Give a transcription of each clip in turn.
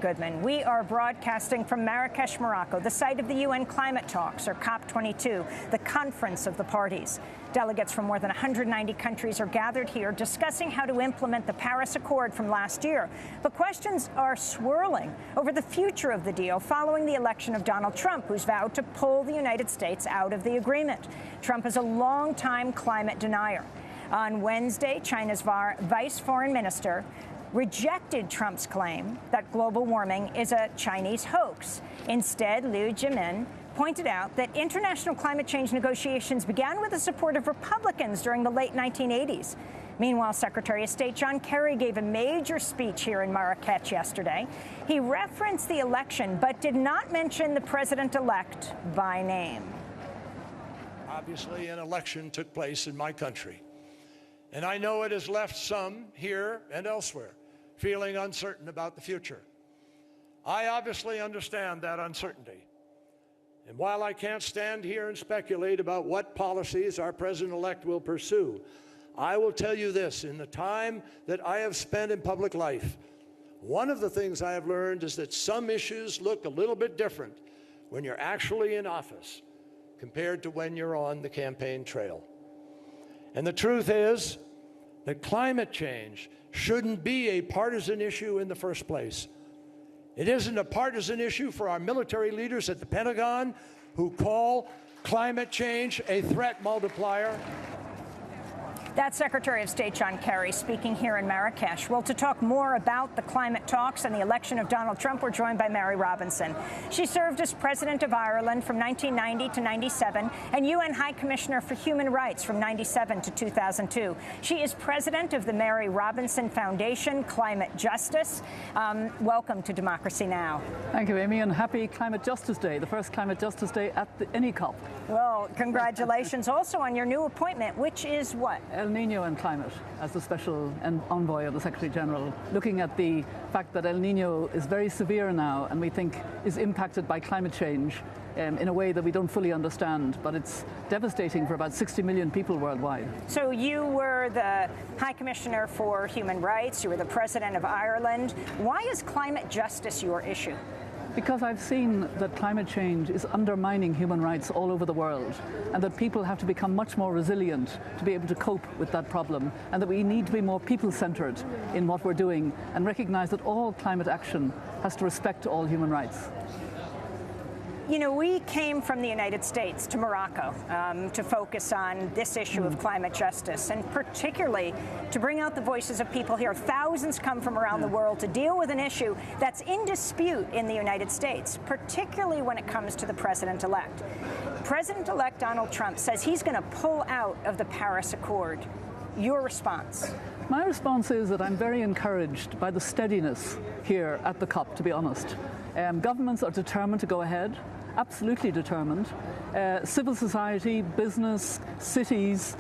Goodman. We are broadcasting from Marrakech, Morocco, the site of the UN climate talks, or COP22, the conference of the parties. Delegates from more than 190 countries are gathered here discussing how to implement the Paris Accord from last year. But questions are swirling over the future of the deal following the election of Donald Trump, who's vowed to pull the United States out of the agreement. Trump is a longtime climate denier. On Wednesday, China's vice foreign minister rejected Trump's claim that global warming is a Chinese hoax. Instead, Liu Jimin pointed out that international climate change negotiations began with the support of Republicans during the late 1980s. Meanwhile, Secretary of State John Kerry gave a major speech here in Marrakech yesterday. He referenced the election, but did not mention the president-elect by name. Obviously, an election took place in my country, and I know it has left some here and elsewhere feeling uncertain about the future. I obviously understand that uncertainty. And while I can't stand here and speculate about what policies our president-elect will pursue, I will tell you this: in the time that I have spent in public life, one of the things I have learned is that some issues look a little bit different when you're actually in office compared to when you're on the campaign trail. And the truth is that climate change shouldn't be a partisan issue in the first place. It isn't a partisan issue for our military leaders at the Pentagon, who call climate change a threat multiplier. That's Secretary of State John Kerry speaking here in Marrakech. Well, to talk more about the climate talks and the election of Donald Trump, we're joined by Mary Robinson. She served as President of Ireland from 1990 to 97 and UN High Commissioner for Human Rights from 97 to 2002. She is president of the Mary Robinson Foundation, Climate Justice. Welcome to Democracy Now! Thank you, Amy, and happy Climate Justice Day, the first Climate Justice Day at any COP. Well, congratulations also on your new appointment, which is what? El Niño and climate, as the special envoy of the Secretary General, looking at the fact that El Niño is very severe now and we think is impacted by climate change in a way that we don't fully understand, but it's devastating for about 60 million people worldwide. So you were the High Commissioner for Human Rights, you were the President of Ireland. Why is climate justice your issue? Because I've seen that climate change is undermining human rights all over the world, and that people have to become much more resilient to be able to cope with that problem, and that we need to be more people-centred in what we're doing and recognise that all climate action has to respect all human rights. You know, we came from the United States to Morocco to focus on this issue of climate justice, and particularly to bring out the voices of people here. Thousands come from around the world to deal with an issue that's in dispute in the United States, particularly when it comes to the president-elect. President-elect Donald Trump says he's going to pull out of the Paris Accord. Your response? My response is that I'm very encouraged by the steadiness here at the COP, to be honest. Governments are determined to go ahead, absolutely determined. Civil society, business, cities,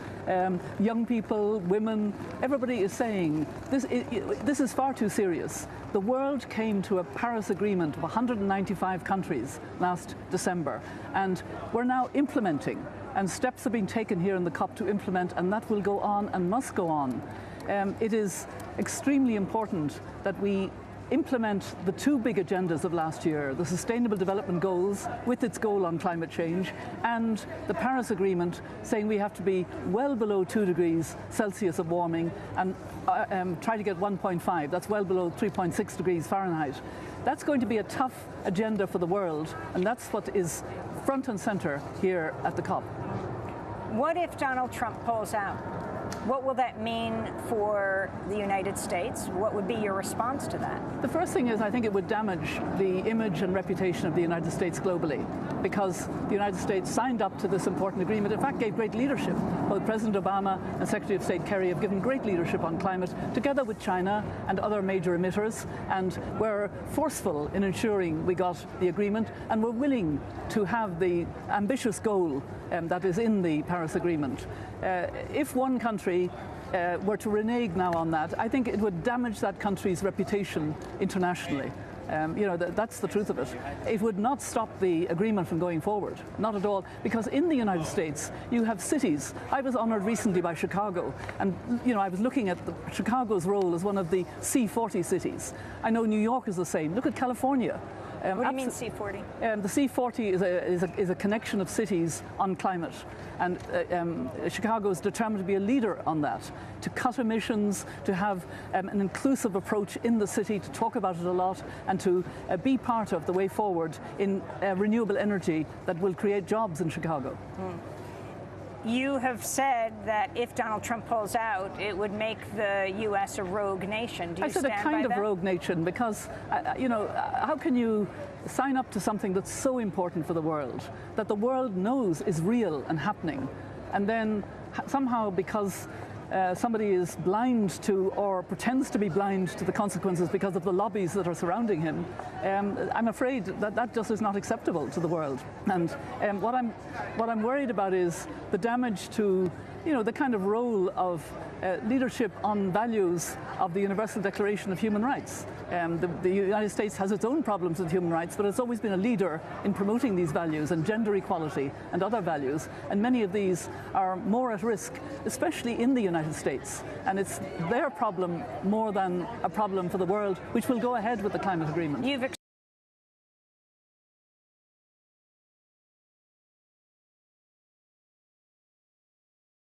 young people, women, everybody is saying this is far too serious. The world came to a Paris Agreement of 195 countries last December, and we're now implementing, and steps have been taken here in the COP to implement, and that will go on and must go on. It is extremely important that we implement the two big agendas of last year, the Sustainable Development Goals with its goal on climate change, and the Paris Agreement saying we have to be well below 2 degrees Celsius of warming and try to get 1.5. That's well below 3.6 degrees Fahrenheit. That's going to be a tough agenda for the world, and that's what is front and center here at the COP. What if Donald Trump pulls out? What will that mean for the United States? What would be your response to that? The first thing is I think it would damage the image and reputation of the United States globally, because the United States signed up to this important agreement, in fact gave great leadership. Both President Obama and Secretary of State Kerry have given great leadership on climate, together with China and other major emitters, and were forceful in ensuring we got the agreement, and were willing to have the ambitious goal that is in the Paris Agreement. If one country were to renege now on that, I think it would damage that country's reputation internationally. That's the truth of it. It would not stop the agreement from going forward, not at all, because in the United States you have cities. I was honoured recently by Chicago, and I was looking at Chicago's role as one of the C40 cities. I know New York is the same. Look at California. What do you mean C40? The C40 is a connection of cities on climate, and Chicago is determined to be a leader on that, to cut emissions, to have an inclusive approach in the city, to talk about it a lot, and to be part of the way forward in renewable energy that will create jobs in Chicago. You have said that if Donald Trump pulls out, it would make the U.S. a rogue nation. Do you stand by that? I said a kind of rogue nation because, how can you sign up to something that's so important for the world, that the world knows is real and happening, and then somehow because somebody is blind to or pretends to be blind to the consequences because of the lobbies that are surrounding him, I'm afraid that just is not acceptable to the world. And what I'm worried about is the damage to the kind of role of leadership on values of the Universal Declaration of Human Rights. The United States has its own problems with human rights, but it's always been a leader in promoting these values and gender equality and other values, and many of these are more at risk, especially in the United States. And it's their problem more than a problem for the world, which will go ahead with the climate agreement.